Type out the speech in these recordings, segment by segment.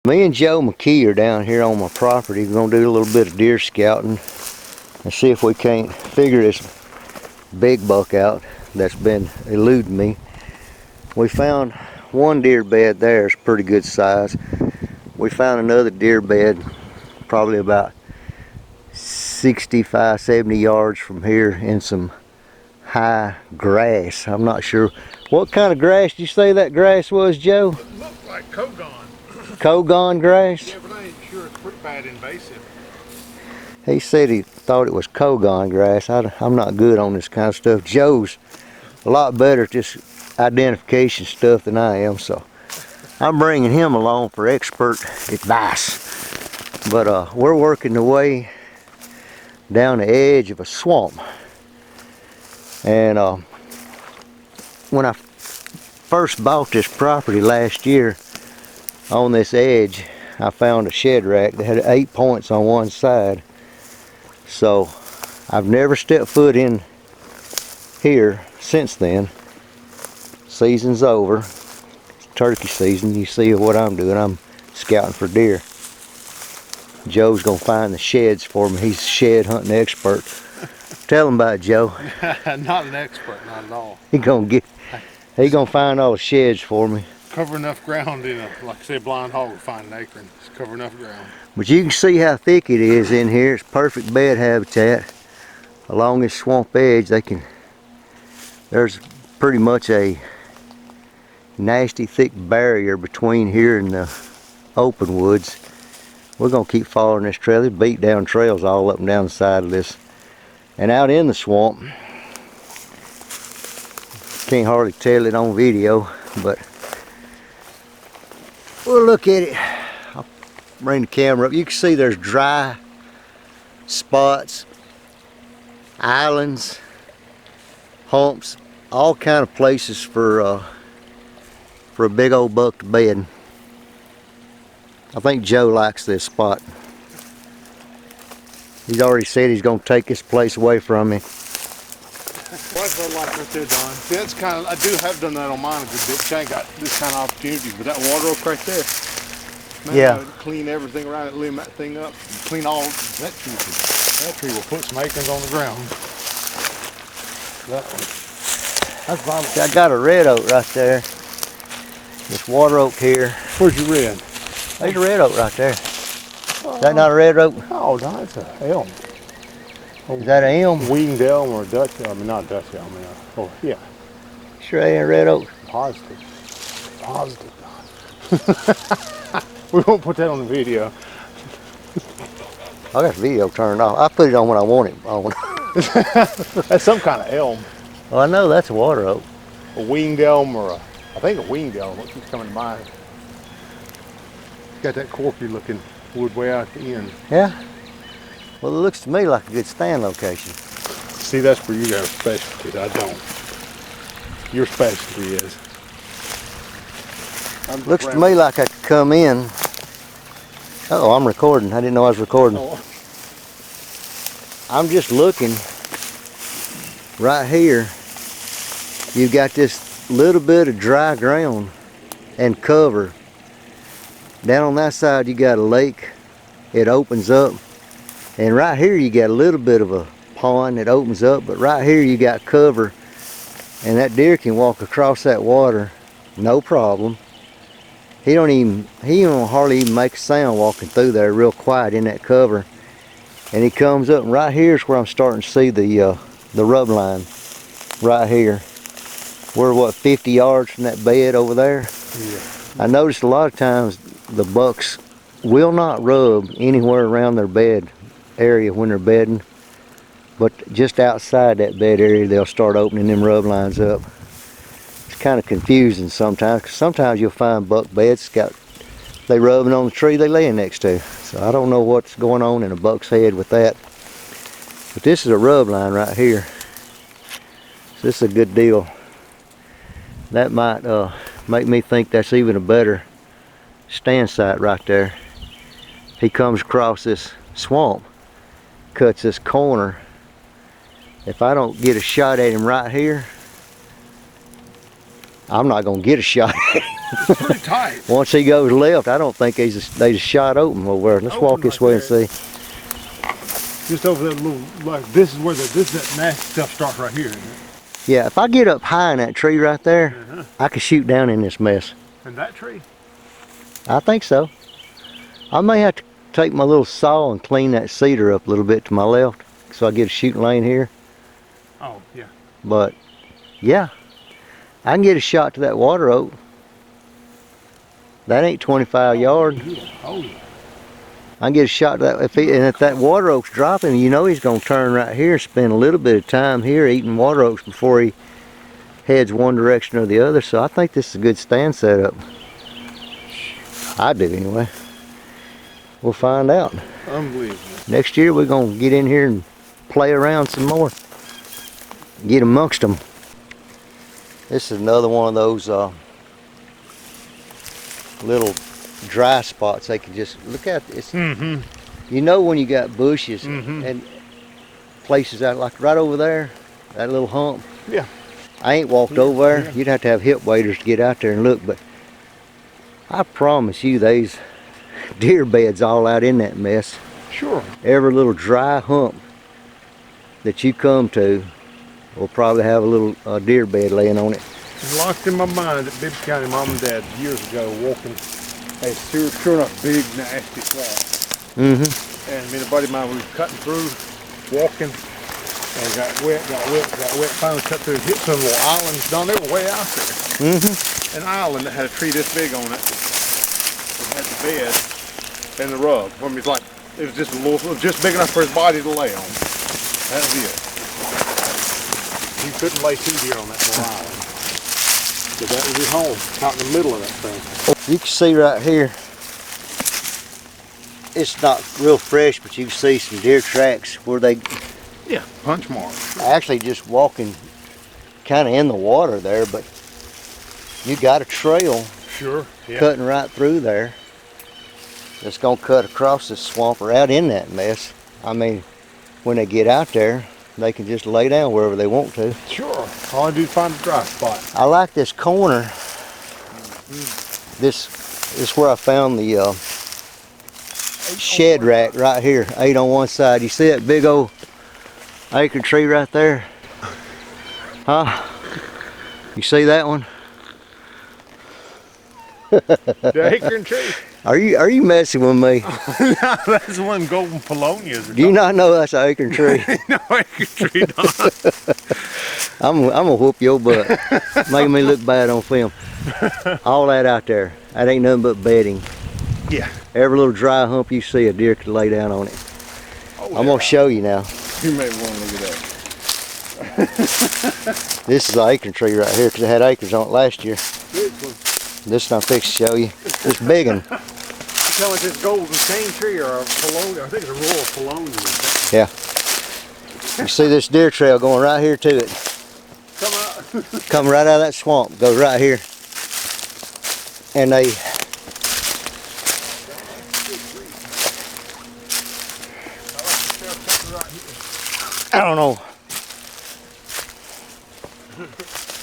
Me and Joe McKee are down here on my property. We're gonna do a little bit of deer scouting and see if we can't figure this big buck out that's been eluding me. We found one deer bed there, it's pretty good size. We found another deer bed probably about 65, 70 yards from here in some high grass. I'm not sure what kind of grass did you say that grass was, Joe? It looked like Kogon. Kogon grass? Yeah, but I ain't sure. It's pretty bad invasive. He said he thought it was Kogon grass. I'm not good on this kind of stuff. Joe's a lot better at this identification stuff than I am, so I'm bringing him along for expert advice. But we're working the way down the edge of a swamp. And when I first bought this property last year, on this edge I found a shed rack that had 8 points on one side. So I've never stepped foot in here since then. Season's over. It's turkey season. You see what I'm doing. I'm scouting for deer. Joe's gonna find the sheds for me. He's a shed hunting expert. Tell him about it, Joe. Not an expert, not at all. He gonna find all the sheds for me. Cover enough ground in a, like I say, a blind hog will find an acorn. Just cover enough ground. But you can see how thick it is in here. It's perfect bed habitat. Along this swamp edge, there's pretty much a nasty thick barrier between here and the open woods. We're gonna keep following this trail. There's beat down trails all up and down the side of this. And out in the swamp, can't hardly tell it on video, but we'll look at it. I'll bring the camera up. You can see there's dry spots, islands, humps, all kind of places for a big old buck to bed. I think Joe likes this spot. He's already said he's going to take this place away from me. What's that like right there, Don? See, that's kind of, I have done that on mine a good bit. I ain't got this kind of opportunity, but that water oak right there, man, yeah. I would clean everything around it, limb that thing up, clean all that tree. That tree will put some acorns on the ground. That one. That's vital. See, I got a red oak right there. This water oak here. Where's your red? There's a red oak right there. Is that not a red oak? Oh, no, it's an elm. Is that an elm? Winged elm or a Dutch elm? I mean, not Dutch elm. Oh, yeah. Sure ain't a red oak. Positive. Positive. We won't put that on the video. I got the video turned off. I put it on when I want it on. That's some kind of elm. Well, I know that's a water oak. A winged elm or I think a winged elm. What keeps coming to mind? It's got that corky looking wood way out at the end. Yeah. Well, it looks to me like a good stand location. See, that's where you got a specialty. I don't. Your specialty is. Looks to me like I could come in. Uh-oh, I'm recording. I didn't know I was recording. Oh. I'm just looking right here. You've got this little bit of dry ground and cover. Down on that side you got a lake. It opens up. And right here you got a little bit of a pond that opens up, but right here you got cover. And that deer can walk across that water, no problem. He don't hardly even make a sound walking through there, real quiet in that cover. And he comes up, and right here's where I'm starting to see the rub line, right here. We're what, 50 yards from that bed over there? Yeah. I noticed a lot of times the bucks will not rub anywhere around their bed area when they're bedding, but just outside that bed area they'll start opening them rub lines up. It's kind of confusing sometimes, because sometimes you'll find buck beds they rubbing on the tree they laying next to. So I don't know what's going on in a buck's head with that, but this is a rub line right here. So this is a good deal. That might make me think that's even a better stand site right there. He comes across this swamp, cuts this corner. If I don't get a shot at him right here, I'm not gonna get a shot. It's pretty tight. Once he goes left, I don't think they just shot open over there. Let's walk this way and see. Just over that little, like this is where that nasty stuff starts right here, isn't it? Yeah, if I get up high in that tree right there, I can shoot down in this mess. In that tree? I think so. I may have to take my little saw and clean that cedar up a little bit to my left so I get a shooting lane here. Oh, yeah. But, yeah, I can get a shot to that water oak. That ain't 25 yards. Yeah. Oh, yeah. I can get a shot to that. If that water oak's dropping, you know he's going to turn right here, spend a little bit of time here eating water oaks before he heads one direction or the other. So I think this is a good stand setup. I do anyway. We'll find out. Unbelievable. Next year we're going to get in here and play around some more. Get amongst them. This is another one of those little dry spots. They can just look at this. You know when you got bushes and places out like right over there, that little hump. Yeah. I ain't walked over there. Yeah. You'd have to have hip waders to get out there and look, but I promise you there's deer beds all out in that mess. Sure. Every little dry hump that you come to will probably have a little deer bed laying on it. It's locked in my mind that Beaver County mom and dad years ago walking a sure enough big nasty swamp. And me and a buddy of mine was cutting through, walking, and got wet, finally cut through and hit some little islands down there, way out there. An island that had a tree this big on it. It had the bed and the rug. I mean, it was just a little, just big enough for his body to lay on. That was it. He couldn't lay 2 deer on that little island. Because that was his home, out in the middle of that thing. You can see right here, it's not real fresh, but you can see some deer tracks where they... Yeah, punch marks. Actually just walking kind of in the water there, but you got a trail cutting right through there that's going to cut across this swamp or out in that mess. I mean, when they get out there, they can just lay down wherever they want to. Sure. All I do is find a dry spot. I like this corner. This is where I found the shed rack right here, 8 on one side. You see that big old acorn tree right there? Huh? You see that one? The acorn tree? Are you messing with me? No, that's one of them golden polonias. Do you not know that's an acorn tree? No, acorn tree not. I'm gonna whoop your butt, making me look bad on film. All that out there, that ain't nothing but bedding. Yeah. Every little dry hump you see, a deer could lay down on it. Oh, I'm gonna show you now. You may want to look at that. This is the acorn tree right here, because it had acorns on it last year. Which one? This one I'm fixing to show you. This big one. You tell me this golden cane tree or a polonia? I think it's a royal polonia. Yeah. You see this deer trail going right here to it. Come out. Come right out of that swamp, go right here. And they I don't know.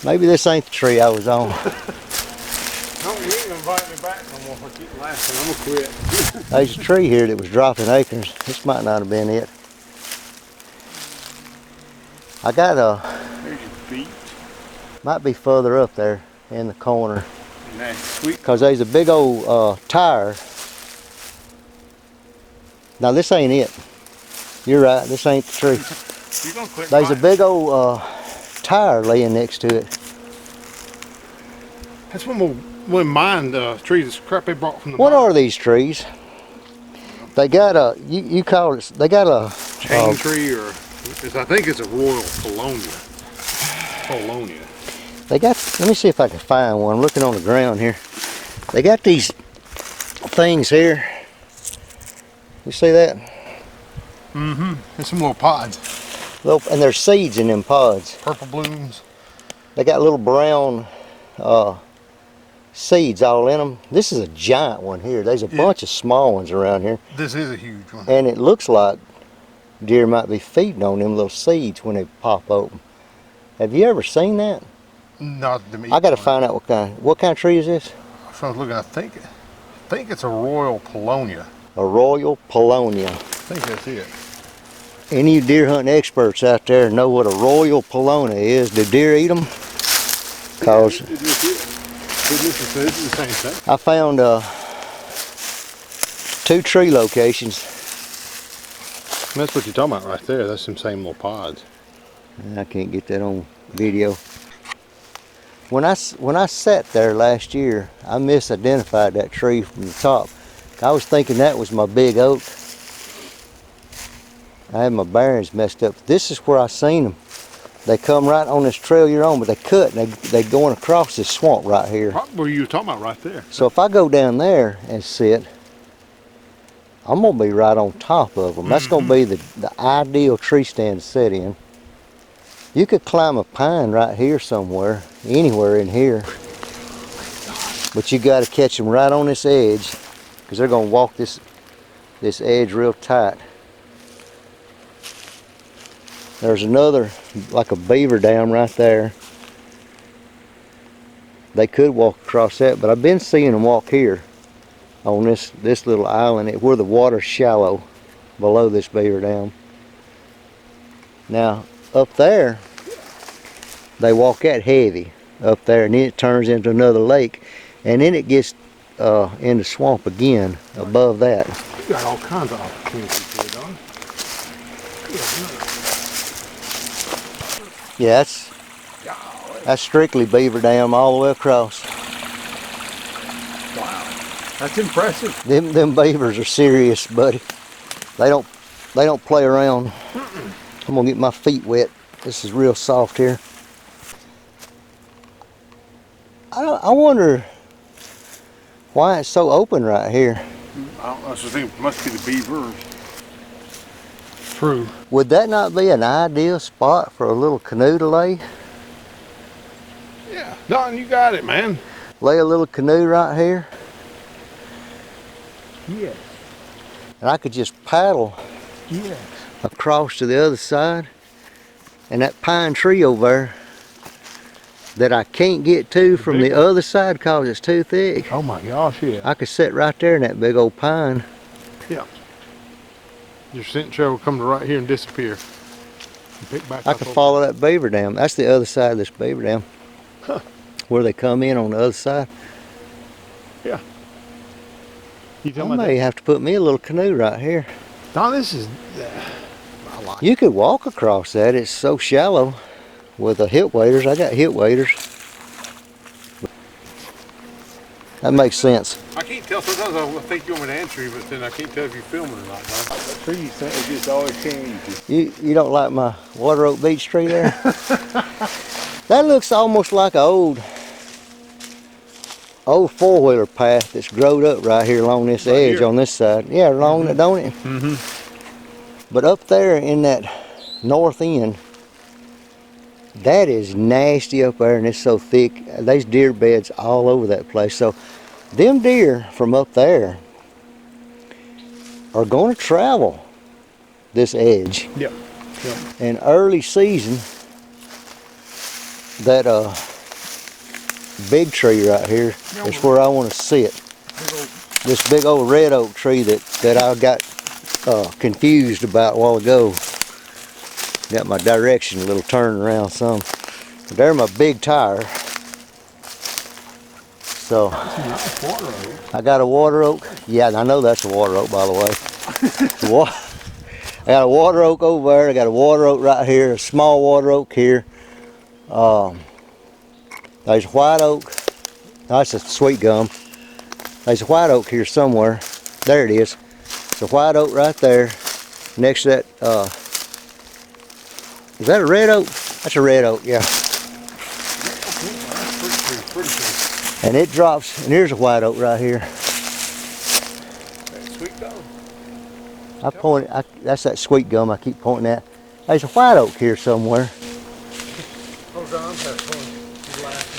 Maybe this ain't the tree I was on. No, you ain't gonna invite me back no more if I keep laughing. I'm gonna quit. There's a tree here that was dropping acorns. This might not have been it. I got There's your feet. might be further up there in the corner. And that's sweet. Because there's a big old tire. Now this ain't it. You're right, this ain't the tree. You're gonna quit There's a big old tire laying next to it. That's one of mine trees. This crap they brought from the What mine. are these trees? They got a, you call it, they got a... Chain tree or, I think it's a royal polonia. Polonia. They got, let me see if I can find one. I'm looking on the ground here. They got these things here. You see that? There's some little pods. And there's seeds in them pods. Purple blooms. They got little brown seeds all in them. This is a giant one here. There's a bunch of small ones around here. This is a huge one. And it looks like deer might be feeding on them little seeds when they pop open. Have you ever seen that? Not them. I gotta find out what kind of tree is this? So I was looking. I think it's a Royal Polonia. A Royal Polonia. I think that's it. Any deer hunting experts out there know what a Royal Polonia is? Do deer eat them? Cause This is the same thing. I found 2 tree locations. That's what you're talking about right there. That's some same little pods. I can't get that on video. When I sat there last year, I misidentified that tree from the top. I was thinking that was my big oak. I had my bearings messed up. This is where I seen them. They come right on this trail you're on, but they cut and they going across this swamp right here. Probably where you were talking about right there. So if I go down there and sit, I'm gonna be right on top of them. That's gonna be the ideal tree stand to sit in. You could climb a pine right here somewhere, anywhere in here. But you gotta catch them right on this edge, because they're gonna walk this edge real tight. There's another, like a beaver dam right there. They could walk across that, but I've been seeing them walk here on this little island where the water's shallow below this beaver dam. Now, up there, they walk that heavy up there, and then it turns into another lake, and then it gets in the swamp again above that. You got all kinds of opportunities here, Don. Yeah, that's strictly beaver dam all the way across. Wow, that's impressive. Them beavers are serious, buddy. They don't play around. I'm gonna get my feet wet. This is real soft here. I wonder why it's so open right here. I just think it must be the beavers. True. Would that not be an ideal spot for a little canoe to lay? Yeah, Don, you got it, man. Lay a little canoe right here, Yes. and I could just paddle Yes. across to the other side, and that pine tree over there that I can't get to from the other side because it's too thick. Oh my gosh, yeah. I could sit right there in that big old pine. Yeah. Your scent trail will come to right here and disappear. And pick back I up could over. follow that beaver dam. That's the other side of this beaver dam. Huh. Where they come in on the other side. Yeah. You I talking about may that? have to put me a little canoe right here. Don, this is. I like it. You could walk across that. It's so shallow with the hip waders. I got hip waders. That makes sense. I can't tell. Sometimes I think you want me to answer you, but then I can't tell if you're filming or not, Don. That tree you sent, it just always changes. You don't like my water oak beech tree there? That looks almost like an old four-wheeler path that's growed up right here along this Right edge here. on this side. Yeah, along it, don't it? Mm-hmm. But up there in that north end, that is nasty up there, and it's so thick. There's deer beds all over that place. So them deer from up there are going to travel this edge. Yep. Yep. In early season, that big tree right here is where I want to sit. This big old red oak tree that I got confused about a while ago. Got my direction a little turned around some. But there's my big tire. So I got a water oak. Yeah, I know that's a water oak, by the way. I got a water oak over there. I got a water oak right here. A small water oak here. There's a white oak. That's a sweet gum. There's a white oak here somewhere. There it is. It's a white oak right there. Next to that, is that a red oak? That's a red oak, yeah. And it drops, and here's a white oak right here. Sweet gum. That's that sweet gum I keep pointing at. There's a white oak here somewhere. Hold on, I'm having fun. You're laughing.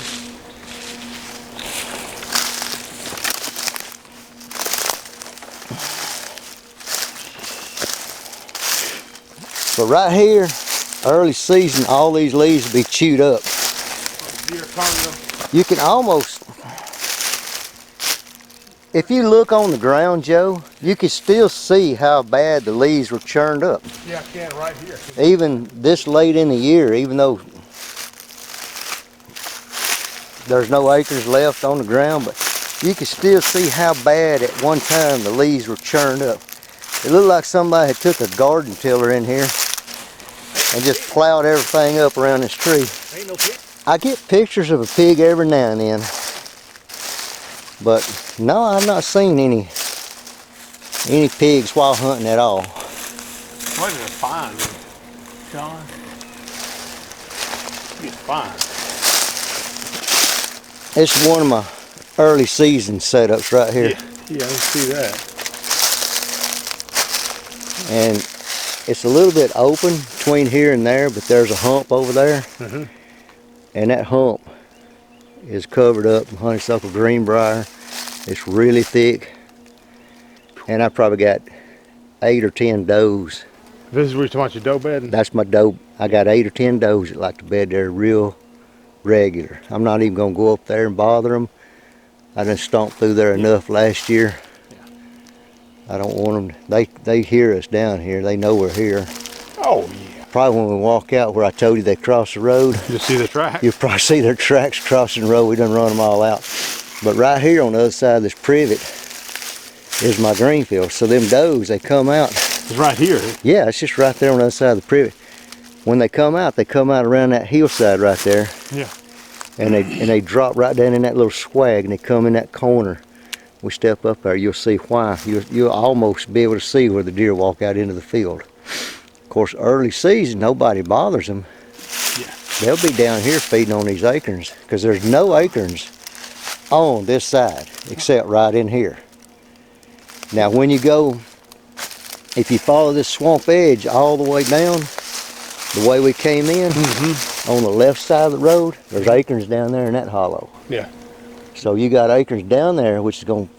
But right here, early season, all these leaves will be chewed up. Deer. alternative. You can almost, if you look on the ground, Joe, you can still see how bad the leaves were churned up. Yeah, I can right here. Even this late in the year, even though there's no acres left on the ground, but you can still see how bad at one time the leaves were churned up. It looked like somebody had took a garden tiller in here and just plowed everything up around this tree. Ain't no pig. I get pictures of a pig every now and then, but no, I've not seen any pigs while hunting at all. What is a fine, John? It's fine. It's one of my early season setups right here. Yeah, I can see that. And it's a little bit open between here and there, but there's a hump over there. And that hump is covered up with honeysuckle greenbrier. It's really thick. And I probably got 8 or 10 does. This is where you're talking about your doe bedding? That's my doe. I got 8 or 10 does that like to bed there real regular. I'm not even gonna go up there and bother them. I done stomped through there enough last year. I don't want them, they hear us down here. They know we're here. Oh yeah. Probably when we walk out where I told you they cross the road. You'll see the track. You'll probably see their tracks crossing the road. We done run them all out. But right here on the other side of this privet is my green field. So them does, they come out. It's right here. Yeah, it's just right there on the other side of the privet. When they come out around that hillside right there. Yeah. And they drop right down in that little swag and they come in that corner. We step up there, you'll see why. You'll almost be able to see where the deer walk out into the field. Of course, early season, nobody bothers them. Yeah. They'll be down here feeding on these acorns because there's no acorns on this side except right in here. Now when you go, if you follow this swamp edge all the way down, the way we came in, on the left side of the road, there's acorns down there in that hollow. Yeah. So you got acorns down there, which is going to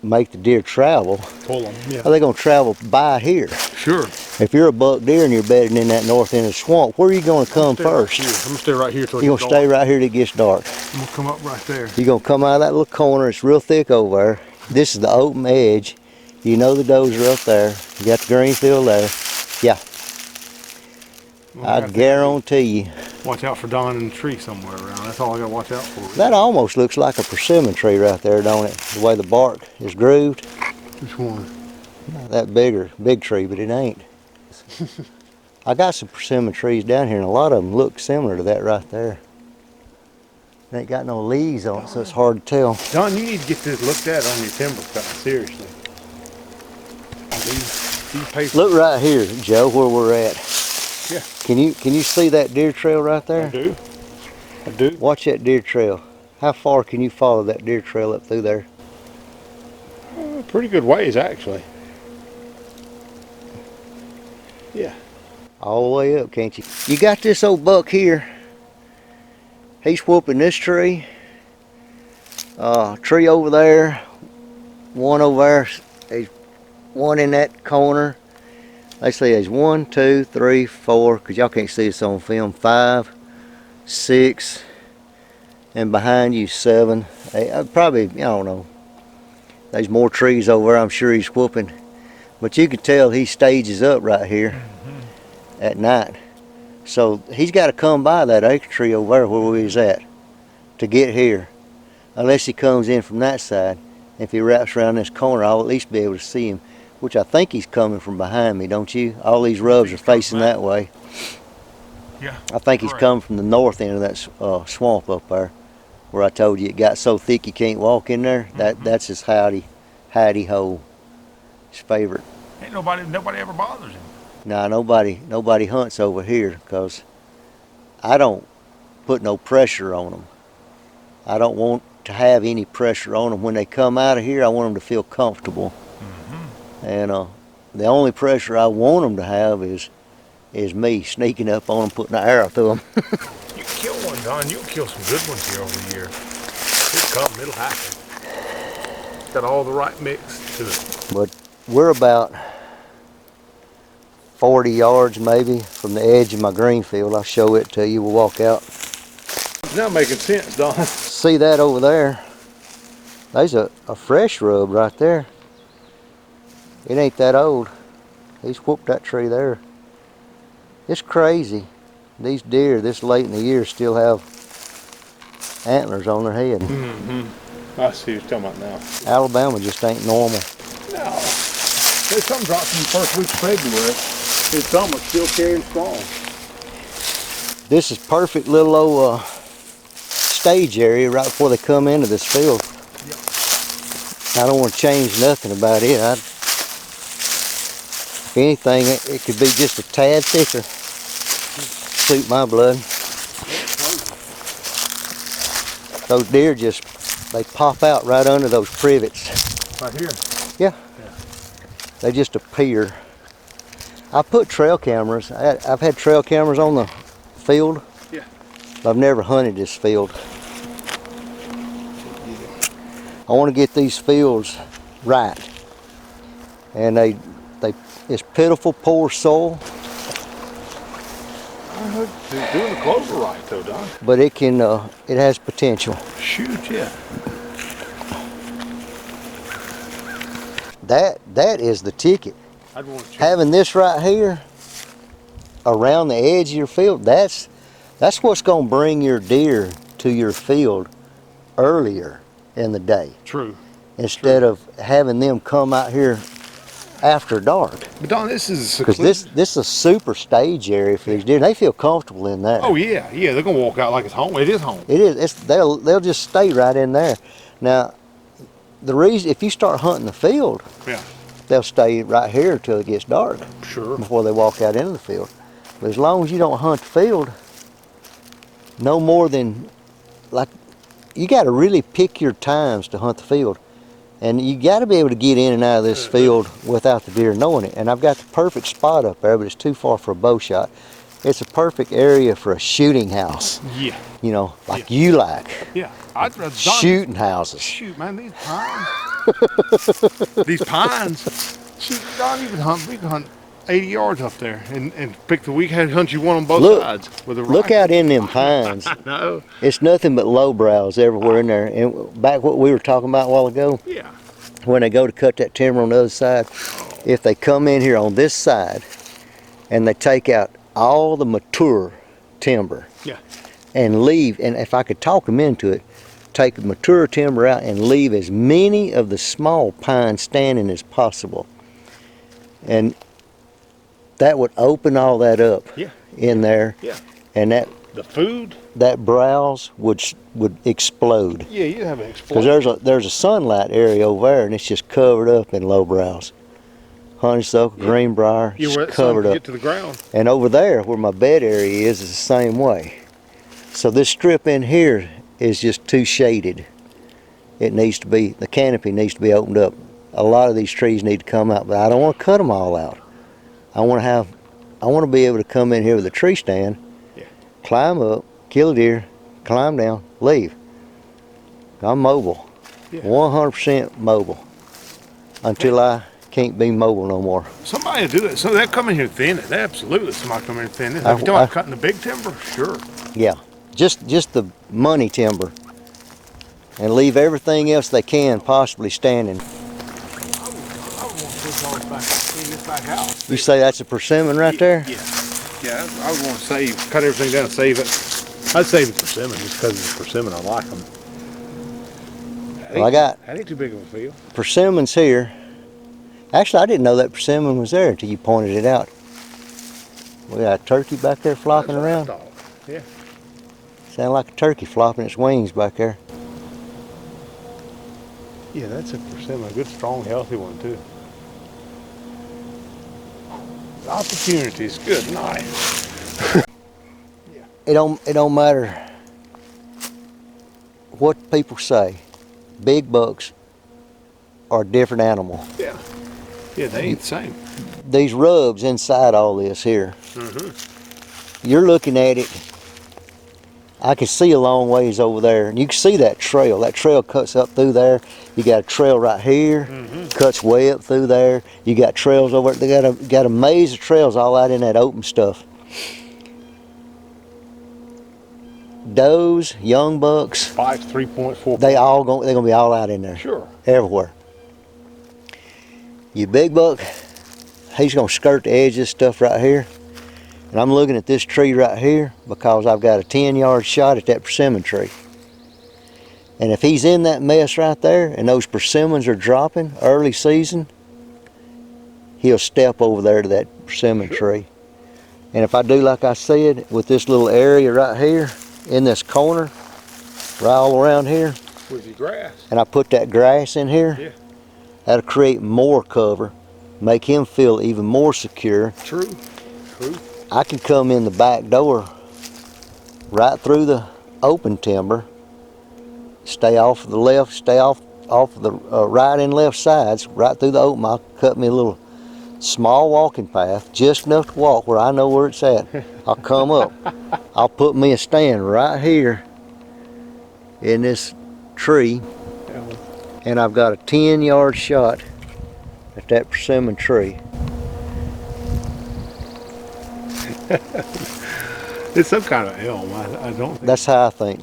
make the deer travel. Pull them, yeah. Are they going to travel by here? Sure. If you're a buck deer and you're bedding in that north end of the swamp, where are you going to come first? I'm going to stay right here till it You're gets going to stay dark. right here till it gets dark. I'm going to come up right there. You're going to come out of that little corner. It's real thick over there. This is the open edge. You know the does are up there. You got the green field there. Yeah. I guarantee you. Watch out for Don in the tree somewhere around. That's all I got to watch out for. That almost looks like a persimmon tree right there, don't it? The way the bark is grooved. Which one? Not that big tree, but it ain't. I got some persimmon trees down here, and a lot of them look similar to that right there. They ain't got no leaves on it, so it's hard to tell. Don, you need to get this looked at on your timber cut, seriously. These papers. Look right here, Joe, where we're at. Yeah. Can you see that deer trail right there? I do. I do. Watch that deer trail. How far can you follow that deer trail up through there? Pretty good ways, actually. Yeah. All the way up, can't you? You got this old buck here. He's whooping this tree. Tree over there. One over there. There's one in that corner. They say there's 1, 2, 3, 4, because y'all can't see this on film, 5, 6, and behind you 7. Probably, I don't know. There's more trees over there, I'm sure he's whooping. But you can tell he stages up right here at night. So he's got to come by that acre tree over there where we was at to get here. Unless he comes in from that side. If he wraps around this corner, I'll at least be able to see him. Which I think he's coming from behind me, don't you? All these rubs are facing that way. Yeah. I think he's coming from the north end of that swamp up there, where I told you it got so thick you can't walk in there. That's his hidey hole. His favorite. Ain't nobody ever bothers him. Nah, nobody hunts over here because I don't put no pressure on them. I don't want to have any pressure on them when they come out of here. I want them to feel comfortable. And the only pressure I want them to have is me sneaking up on them, putting an arrow through them. You can kill one, Don. You'll kill some good ones here over the year. It'll come. It'll happen. It's got all the right mix to it. But we're about 40 yards maybe from the edge of my green field. I'll show it to you. We'll walk out. It's not making sense, Don. See that over there? There's a fresh rub right there. It ain't that old. He's whooped that tree there. It's crazy. These deer this late in the year still have antlers on their head. I see what you're talking about now. Alabama just ain't normal. No. There's some drops in the first week of February. And some are still carrying strong. This is perfect little old stage area right before they come into this field. Yep. I don't want to change nothing about it. If anything, it could be just a tad thicker. Suit my blood. Those deer they pop out right under those privets. Right here? Yeah. They just appear. I put trail cameras. I've had trail cameras on the field. Yeah. I've never hunted this field. I want to get these fields right. And it's pitiful, poor soil. They're doing the clover right though, Don. But it has potential. Shoot, yeah. That is the ticket. I'd want to Having this right here around the edge of your field, that's what's going to bring your deer to your field earlier in the day. True. Instead of having them come out here after dark. But Don, this is Because this is a super stage area for these deer. They feel comfortable in there. Oh yeah, they're gonna walk out like it's home. It is home. It is. They'll just stay right in there. Now, the reason if you start hunting the field, Yeah. they'll stay right here until it gets dark. Sure. Before they walk out into the field. But as long as you don't hunt the field, no more than you got to really pick your times to hunt the field. And you got to be able to get in and out of this field without the deer knowing it. And I've got the perfect spot up there, but it's too far for a bow shot. It's a perfect area for a shooting house. Yeah. You know, like you like. Yeah. I'd rather Shooting houses. Shoot, man, these pines. These pines. Shoot, Don, we can hunt 80 yards up there and pick the weekend hunt you want on both sides with a rifle. Look out in them pines. I know. It's nothing but low brows everywhere in there. And back what we were talking about a while ago, Yeah. when they go to cut that timber on the other side, if they come in here on this side and they take out all the mature timber Yeah. and leave, and if I could talk them into it, take the mature timber out and leave as many of the small pines standing as possible. And that would open all that up in there. Yeah. And The food. that browse would explode. Yeah, you have an explosion. Because there's a sunlight area over there, and it's just covered up in low browse. Honeysuckle, greenbrier, You were just covered up. Get to the ground. And over there, where my bed area is the same way. So this strip in here is just too shaded. It needs to be, the canopy needs to be opened up. A lot of these trees need to come out, but I don't want to cut them all out. I want to be able to come in here with a tree stand, climb up, kill a deer, climb down, leave. I'm mobile, 100% mobile, until I can't be mobile no more. Somebody do it. So they'll come in here and thin it. Absolutely, somebody come in and thin it. If you're talking about cutting the big timber, sure. Yeah, just the money timber, and leave everything else they can possibly standing. You say that's a persimmon right there? Yeah, I would want to cut everything down and save it. I'd save the persimmon just because it's persimmon. I like them. Well, I got that ain't too big of a field. Persimmons here. Actually, I didn't know that persimmon was there until you pointed it out. We got a turkey back there flopping around. Yeah. Sound like a turkey flopping its wings back there. Yeah, that's a persimmon. A good, strong, healthy one too. Opportunities, good night. It don't matter what people say. Big bucks are a different animal. Yeah. Yeah, they ain't the same. These rubs inside all this here. You're looking at it. I can see a long ways over there, and you can see that trail. That trail cuts up through there. You got a trail right here, cuts way up through there. You got trails over there. They got a maze of trails all out in that open stuff. does, young bucks, Spikes 3.4. they're gonna be all out in there. Sure. Everywhere. Your big buck, he's gonna skirt the edge of this stuff right here. And I'm looking at this tree right here because I've got a 10-yard shot at that persimmon tree. And if he's in that mess right there and those persimmons are dropping early season, he'll step over there to that persimmon tree. And if I do like I said, with this little area right here in this corner, right all around here, with your grass, and I put that grass in here, yeah, that'll create more cover, make him feel even more secure. True. I can come in the back door right through the open timber, stay off the left, stay off the right and left sides, right through the open. I'll cut me a little small walking path, just enough to walk where I know where it's at. I'll come up. I'll put me a stand right here in this tree, and I've got a 10-yard shot at that persimmon tree. It's some kind of elm. I don't think. That's how I think.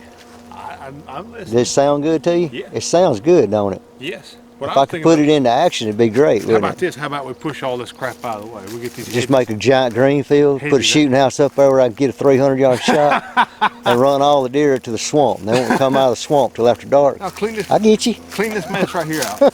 I'm listening. Does it sound good to you? Yeah. It sounds good, don't it? Yes. If I could put it into action, it'd be great, How wouldn't about it? this? How about we push all this crap out of the way? We get these. Just make a giant green field, put a shooting house up there where I can get a 300-yard shot, and run all the deer to the swamp. They won't come out of the swamp till after dark. Now clean this. I get you. Clean this mess right here out.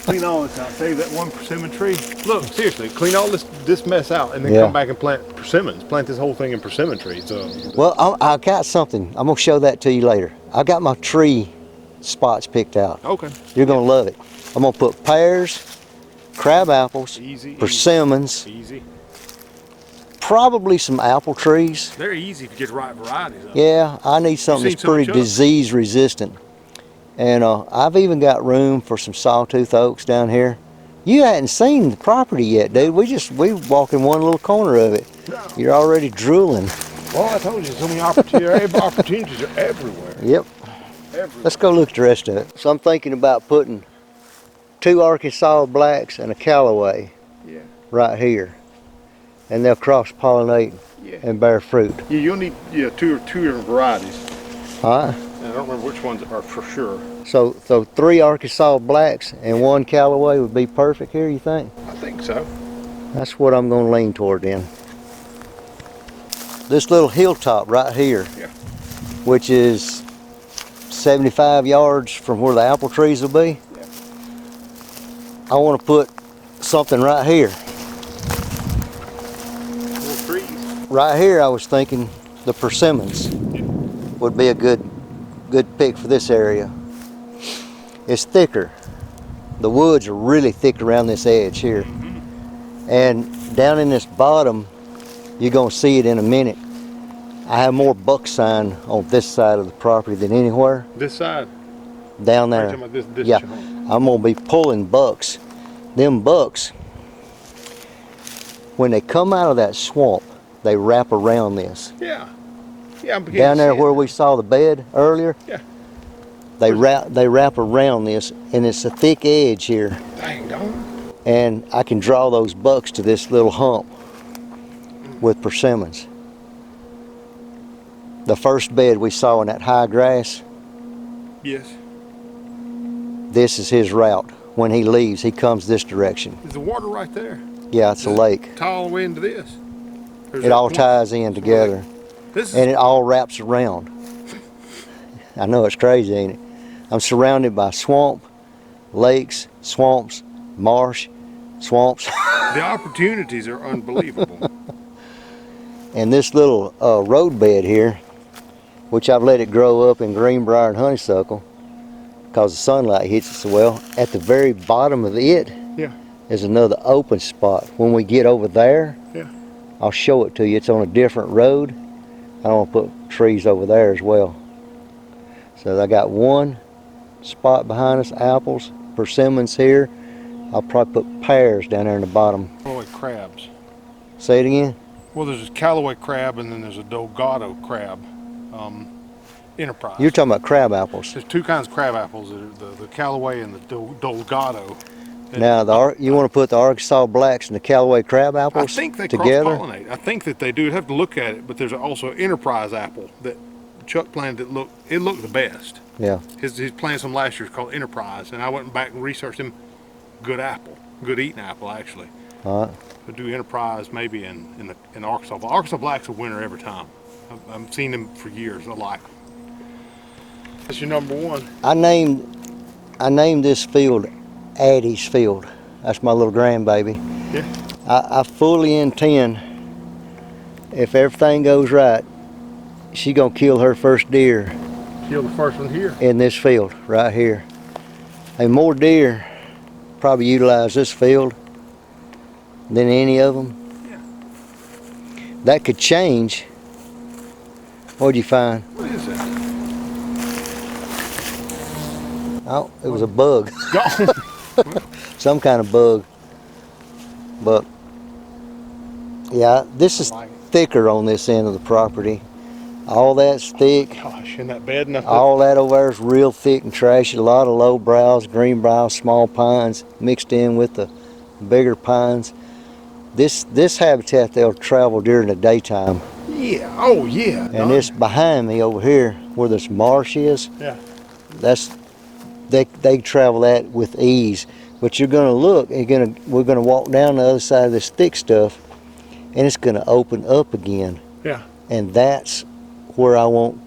Clean all this out. Save that one persimmon tree. Look, seriously, clean all this mess out, and then come back and plant persimmons. Plant this whole thing in persimmon trees. Well, I got something. I'm gonna show that to you later. I got my tree spots picked out. Okay. You're gonna love it. I'm gonna put pears, crab apples, persimmons, Easy. probably some apple trees. They're easy if you get the right varieties of them. Yeah, I need something that's pretty disease resistant. And I've even got room for some sawtooth oaks down here. You hadn't seen the property yet, dude. We walk in one little corner of it. No. You're already drooling. Well, I told you, so many opportunities. Opportunities are everywhere. Yep. Everywhere. Let's go look at the rest of it. So I'm thinking about putting 2 Arkansas blacks and a Callaway right here. And they'll cross-pollinate and bear fruit. Yeah, you'll need two different varieties. All right. And I don't remember which ones are for sure. So 3 Arkansas blacks and 1 Callaway would be perfect here, you think? I think so. That's what I'm going to lean toward then. This little hilltop right here, which is 75 yards from where the apple trees will be, I want to put something right here. More trees. Right here, I was thinking the persimmons would be a good pick for this area. It's thicker. The woods are really thick around this edge here. And down in this bottom, you're going to see it in a minute. I have more buck sign on this side of the property than anywhere. This side? Down there. About this Yeah, I'm going to be pulling bucks. Them bucks, when they come out of that swamp, they wrap around this. Yeah. Yeah, I'm beginning Down to there see where it. we saw the bed earlier, they wrap around this, and it's a thick edge here. Dang, don't. And I can draw those bucks to this little hump with persimmons. The first bed we saw in that high grass, Yes. this is his route. When he leaves, he comes this direction. There's the water right there. Yeah, it's a lake. Tie all the way into this. It all ties in together, and it all wraps around. I know it's crazy, ain't it? I'm surrounded by swamp, lakes, swamps, marsh, swamps. The opportunities are unbelievable. And this little road bed here, which I've let it grow up in greenbrier and honeysuckle because the sunlight hits it so well. At the very bottom of it is another open spot. When we get over there, I'll show it to you. It's on a different road. I want to put trees over there as well. So I got one spot behind us, apples, persimmons here. I'll probably put pears down there in the bottom. Callaway crabs. Say it again? Well, there's a Callaway crab and then there's a Delgado crab. Enterprise. You're talking about crab apples. There's 2 kinds of crab apples, the Callaway and the Delgado. Now, you want to put the Arkansas blacks and the Callaway crab apples I think they together? cross-pollinate. I think that they do. You'd have to look at it, but there's also an Enterprise apple that Chuck planted it looked the best. Yeah. His planted some last year called Enterprise, and I went back and researched him. Good apple, good eating apple actually. All right. I do Enterprise maybe in Arkansas. But Arkansas Black's a winner every time. I've seen them for years. I like them. That's your number one. I named this field Addie's Field. That's my little grandbaby. Yeah. I fully intend, if everything goes right, she's gonna kill her first deer Kill the first one here. in this field right here. And more deer probably utilize this field than any of them. Yeah. That could change. What'd you find? What is that? Oh, it was a bug. Gone. Some kind of bug. But yeah, this is thicker on this end of the property. All that's thick. Gosh, in that bed, nothing. All that over there is real thick and trashy. A lot of low brows, green brows, small pines mixed in with the bigger pines. This habitat they'll travel during the daytime. Yeah. Oh yeah. And this behind me over here where this marsh is, Yeah. they travel that with ease. But you're gonna look, we're gonna walk down the other side of this thick stuff and it's gonna open up again. Yeah. And that's where I want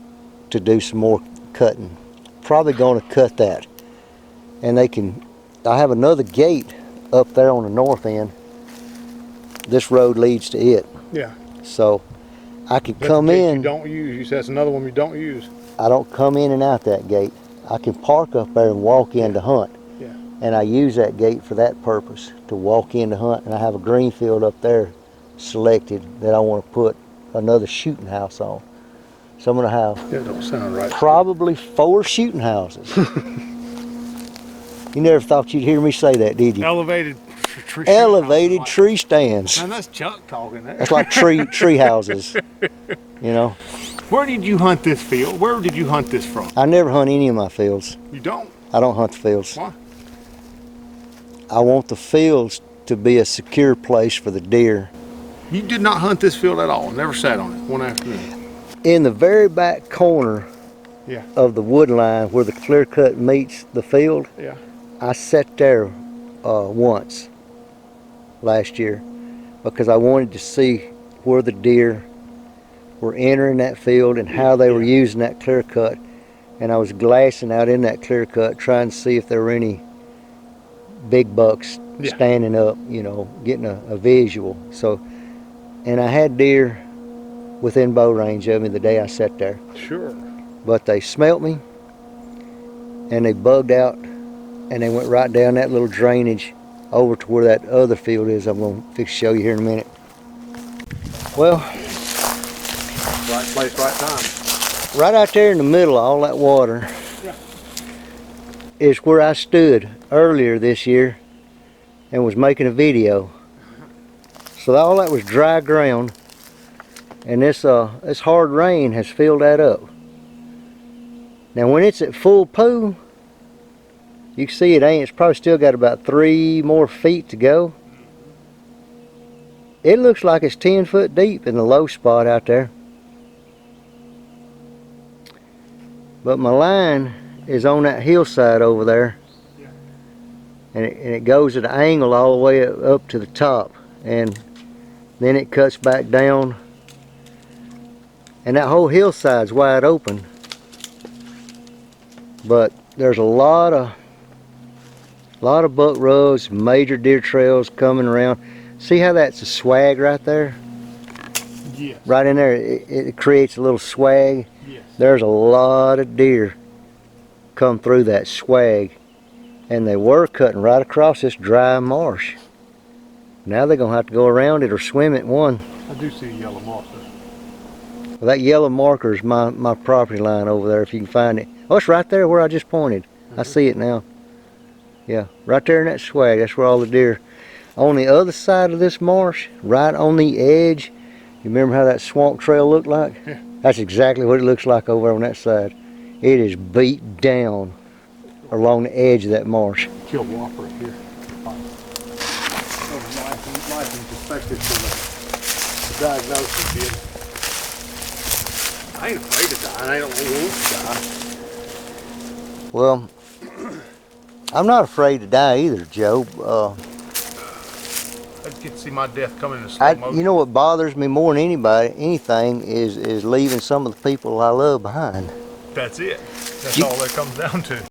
to do some more cutting. Probably gonna cut that. And I have another gate up there on the north end. This road leads to it. Yeah. So I can That's come the gate in. You don't use. You said that's another one you don't use. I don't come in and out that gate. I can park up there and walk in to hunt. Yeah. And I use that gate for that purpose, to walk in to hunt. And I have a green field up there selected that I want to put another shooting house on. So I'm going to have That don't sound right. probably 4 shooting houses. You never thought you'd hear me say that, did you? Elevated tree. Elevated tree stands. Man, that's Chuck talking there. That's like tree houses, you know. Where did you hunt this field? Where did you hunt this from? I never hunt any of my fields. You don't? I don't hunt the fields. Why? I want the fields to be a secure place for the deer. You did not hunt this field at all. Never sat on it one afternoon. In the very back corner Yeah. of the wood line where the clear cut meets the field, Yeah. I sat there once last year because I wanted to see where the deer were entering that field and how they were using that clear cut. And I was glassing out in that clear cut trying to see if there were any big bucks standing up, you know, getting a visual. So, and I had deer within bow range of me the day I sat there. Sure. But they smelt me and they bugged out and they went right down that little drainage over to where that other field is. I'm going to show you here in a minute. Well, Right place, right time. right out there in the middle of all that water is where I stood earlier this year and was making a video. So all that was dry ground, and this hard rain has filled that up. Now when it's at full poo, you can see it's probably still got about 3 more feet to go. It looks like it's 10 foot deep in the low spot out there. But my line is on that hillside over there. And it goes at an angle all the way up to the top. And then it cuts back down. And that whole hillside's wide open. But there's a lot of buck rugs, major deer trails coming around. See how that's a swag right there? Yes. Right in there, it creates a little swag. Yes. There's a lot of deer come through that swag, and they were cutting right across this dry marsh. Now they're gonna have to go around it or swim it one. I do see a yellow marker. Well, that yellow marker is my property line over there, if you can find it. Oh, it's right there where I just pointed. I see it now. Yeah, right there in that swag, that's where all the deer. On the other side of this marsh, right on the edge, you remember how that swamp trail looked like? Yeah. That's exactly what it looks like over on that side. It is beat down along the edge of that marsh. Kill whopper up here. License perspective for the diagnosis, I ain't afraid to die, and I don't want to die. Well, I'm not afraid to die either, Joe. I just get to see my death coming in slow motion. You know what bothers me more than anything is leaving some of the people I love behind. That's it. That's all that comes down to.